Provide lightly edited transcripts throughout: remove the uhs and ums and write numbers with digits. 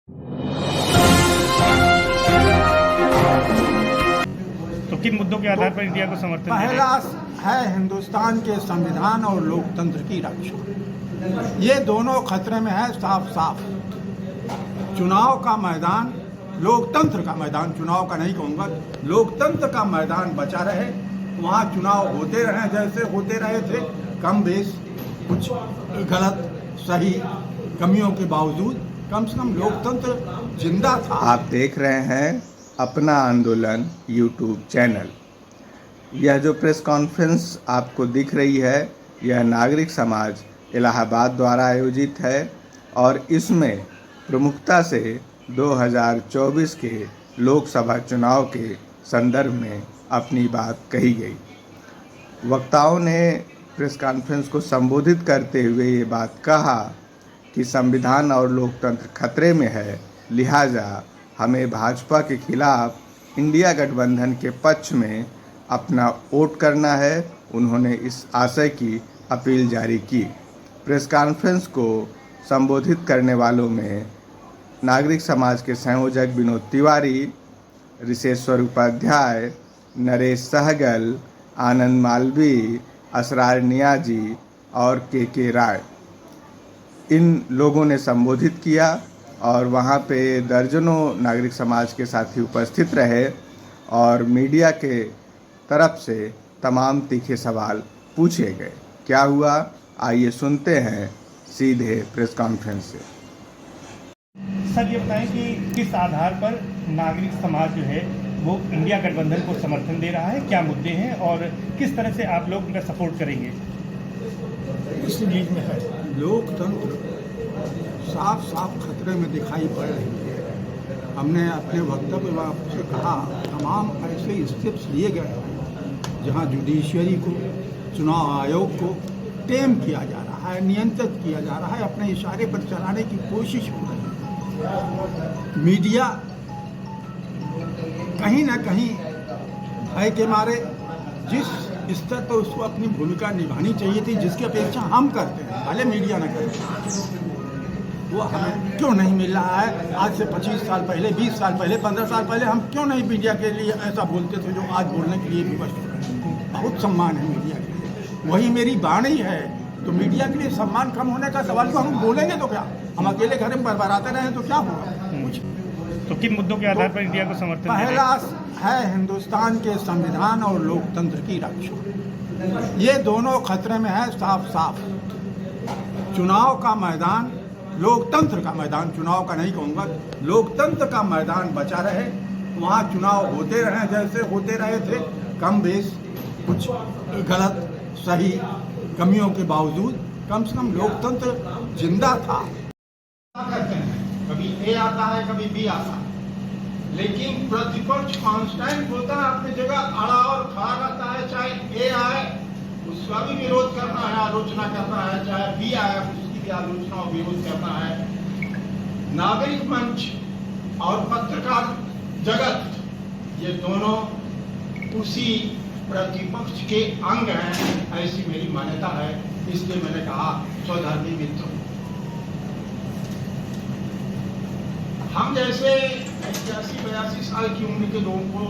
तो किन मुद्दों के आधार पर इंडिया को समर्थन दे रहे हैं? पहला है हिंदुस्तान के संविधान और लोकतंत्र की रक्षा। ये दोनों खतरे में है साफ साफ। चुनाव का मैदान, लोकतंत्र का मैदान, चुनाव का नहीं कहूँगा, लोकतंत्र का मैदान बचा रहे। वहाँ चुनाव होते रहे जैसे होते रहे थे, कम बेस कुछ गलत सही कमियों के बावजूद कम से कम लोकतंत्र जिंदा था। आप देख रहे हैं अपना आंदोलन यूट्यूब चैनल। यह जो प्रेस कॉन्फ्रेंस आपको दिख रही है, यह नागरिक समाज इलाहाबाद द्वारा आयोजित है और इसमें प्रमुखता से 2024 के लोकसभा चुनाव के संदर्भ में अपनी बात कही गई। वक्ताओं ने प्रेस कॉन्फ्रेंस को संबोधित करते हुए ये बात कहा कि संविधान और लोकतंत्र खतरे में है, लिहाजा हमें भाजपा के खिलाफ इंडिया गठबंधन के पक्ष में अपना वोट करना है। उन्होंने इस आशय की अपील जारी की। प्रेस कॉन्फ्रेंस को संबोधित करने वालों में नागरिक समाज के संयोजक विनोद तिवारी, ऋषेश्वर उपाध्याय, नरेश सहगल, आनंद मालवी, असरार नियाजी और के राय, इन लोगों ने संबोधित किया और वहाँ पे दर्जनों नागरिक समाज के साथी उपस्थित रहे और मीडिया के तरफ से तमाम तीखे सवाल पूछे गए। क्या हुआ, आइए सुनते हैं सीधे प्रेस कॉन्फ्रेंस से। सर, ये बताएं कि किस आधार पर नागरिक समाज जो है वो इंडिया गठबंधन को समर्थन दे रहा है, क्या मुद्दे हैं और किस तरह से आप लोग उनका सपोर्ट करेंगे? इस चीज में है लोकतंत्र साफ साफ खतरे में दिखाई पड़ रही है। हमने अपने वक्तव्य में आपसे कहा, तमाम ऐसे स्टेप्स लिए गए हैं जहां जुडिशियरी को, चुनाव आयोग को टेम किया जा रहा है, नियंत्रित किया जा रहा है, अपने इशारे पर चलाने की कोशिश हो रही है। मीडिया कहीं ना कहीं भय के मारे जिस स्तर पर उसको अपनी भूमिका निभानी चाहिए थी, जिसकी अपेक्षा हम करते हैं, भले मीडिया न करे, वो हमें क्यों नहीं मिल रहा है। आज से 25 साल पहले, 20 साल पहले, 15 साल पहले हम क्यों नहीं मीडिया के लिए ऐसा बोलते थे जो आज बोलने के लिए विवश हैं। बहुत सम्मान है मीडिया के लिए, वही मेरी वाणी है। तो मीडिया के लिए सम्मान कम होने का सवाल क्यों? हम बोलेंगे तो क्या, हम अकेले घर में बरबराते रहे तो क्या होगा कुछ। तो किन मुद्दों के आधार पर इंडिया को समर्थन दे रहे हैं? पहला है हिंदुस्तान के संविधान और लोकतंत्र की रक्षा। ये दोनों खतरे में है साफ साफ। चुनाव का मैदान, लोकतंत्र का मैदान, चुनाव का नहीं कहूँगा, लोकतंत्र का मैदान बचा रहे। वहाँ चुनाव होते रहे जैसे होते रहे थे, कम बेस कुछ गलत सही कमियों के बावजूद कम से कम लोकतंत्र जिंदा था। करते हैं, कभी ए आता है कभी बी आता है, लेकिन प्रतिपक्ष कांस्टेंट होता है, अपनी जगह अड़ा और खड़ा रहता है। चाहे ए आए उसका भी विरोध करना है, आलोचना करना है, चाहे बी आए उसकी भी आलोचना और विरोध करना है। नागरिक मंच और पत्रकार जगत, ये दोनों उसी प्रतिपक्ष के अंग हैं, ऐसी मेरी मान्यता है। इसलिए मैंने कहा, स्वधर्मी मित्रों, हम जैसे 81-82 साल की उम्र के लोगों को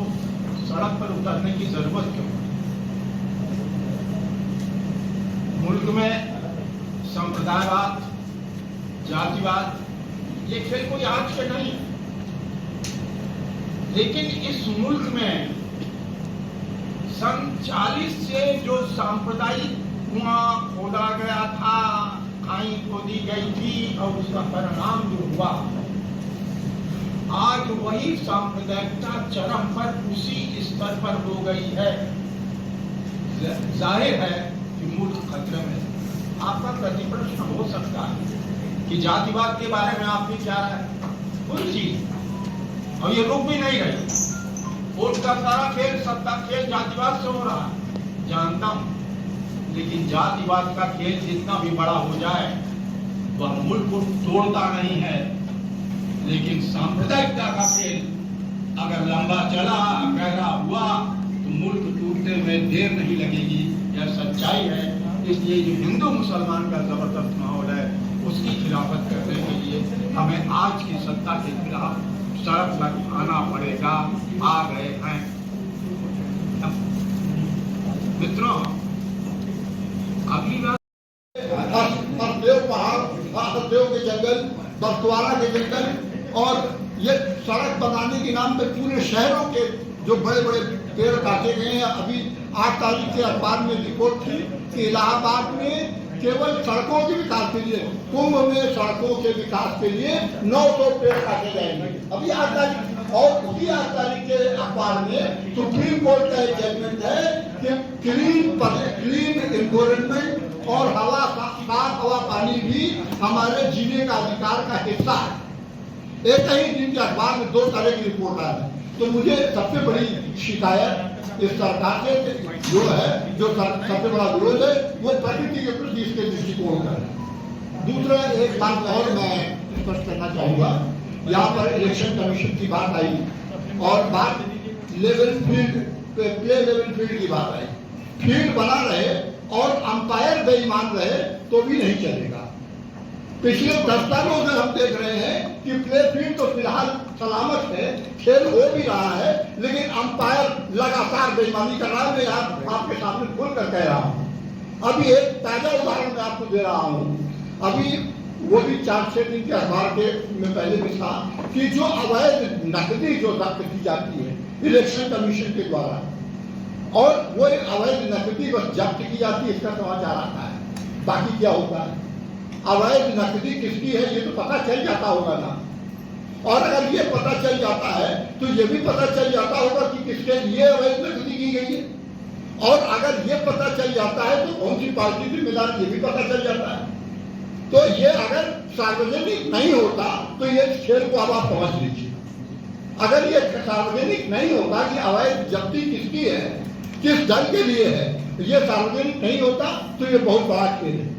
सड़क पर उतरने की जरूरत क्यों? मुल्क में संप्रदायवाद, जातिवाद, ये खेल कोई आज के नहीं, लेकिन इस मुल्क में सन 40 से जो सांप्रदायिक कुआं खोदा गया था, खाई खोदी गई थी और उसका परिणाम जो हुआ, आज वही सांप्रदायिकता चरम पर उसी स्तर पर हो गई है। जाहिर है कि मुल्क खतरे में है। आपका प्रतिप्रश्न हो सकता है कि जातिवाद के बारे में आपकी क्या राय है? कोई चीज, और ये रुक भी नहीं रही। वोट का सारा खेल, सत्ता खेल जातिवाद से हो रहा है, जानता हूं, लेकिन जातिवाद का खेल जितना भी बड़ा हो जाए वह मुल्क को तोड़ता नहीं है। लेकिन सांप्रदायिकता का खेल अगर लंबा चला, गहरा हुआ, तो मुल्क टूटने में देर नहीं लगेगी। यह सच्चाई है। इसलिए जो हिंदू मुसलमान का जबरदस्त माहौल है, उसकी खिलाफत करने के लिए हमें आज की सत्ता के खिलाफ सड़क पर आना पड़ेगा। आ गए हैं मित्रों। अगली बात, हरदेव पहाड़, हरदेव के जंगल, बरतवाड़ा के जंगल और ये सड़क बनाने के नाम पे पूरे शहरों के जो बड़े बड़े पेड़ काटे गए हैं। अभी 8 तारीख के अखबार में रिपोर्ट थी कि इलाहाबाद में केवल सड़कों के विकास के लिए, कुंभ में सड़कों के विकास के लिए 900 पेड़ काटे जाएंगे। अभी 8 तारीख और उसी 8 तारीख के अखबार में सुप्रीम कोर्ट का एक जजमेंट है कि क्लीन एनवायरनमेंट और हवा, साफ हवा, पानी भी हमारे जीने का अधिकार का हिस्सा है। एक ही दिन के अखबार में 2 तरह की रिपोर्ट आ रही है। तो मुझे सबसे बड़ी शिकायत इस सरकार से जो है, जो सबसे बड़ा विरोध है, वो प्रकृति के प्रति इसके दृष्टिकोण का है। दूसरा एक बात और मैं स्पष्ट करना चाहूंगा, यहाँ पर इलेक्शन कमीशन की बात आई और बात level field, play level field की बात आई। फील्ड बना रहे और अंपायर बेईमान रहे तो भी नहीं चलेगा। पिछले 10 सालों से हम देख रहे हैं कि प्ले फील्ड तो फिलहाल सलामत है, खेल हो भी रहा है, लेकिन अंपायर लगातार बेईमानी कर रहा है। मैं आपके सामने खुल कर कह रहा हूँ। अभी एक ताजा उदाहरण मैं आपको दे रहा हूँ। अभी वो भी 4-6 दिन के अखबार के में पहले भी था कि जो अवैध नकदी जो जब्त की जाती है इलेक्शन कमीशन के द्वारा, और वो अवैध नकदी बस जब्त की जाती है, इसका समाचार आता है। बाकी क्या होता है, अवैध नकदी किसकी है ये तो पता चल जाता होगा ना। और अगर ये पता चल जाता है तो ये भी पता चल जाता होगा कि किसके लिए अवैध नकदी की गई है। और अगर ये पता चल जाता है तो कौन सी पार्टी से मिला, ये भी पता चल जाता है। तो ये अगर सार्वजनिक नहीं होता तो ये खेल को अब आप समझ लीजिए। अगर ये सार्वजनिक नहीं होता कि अवैध जब्ती किसकी है, किस दल के लिए है, ये सार्वजनिक नहीं होता तो ये बहुत बड़ा खेल है।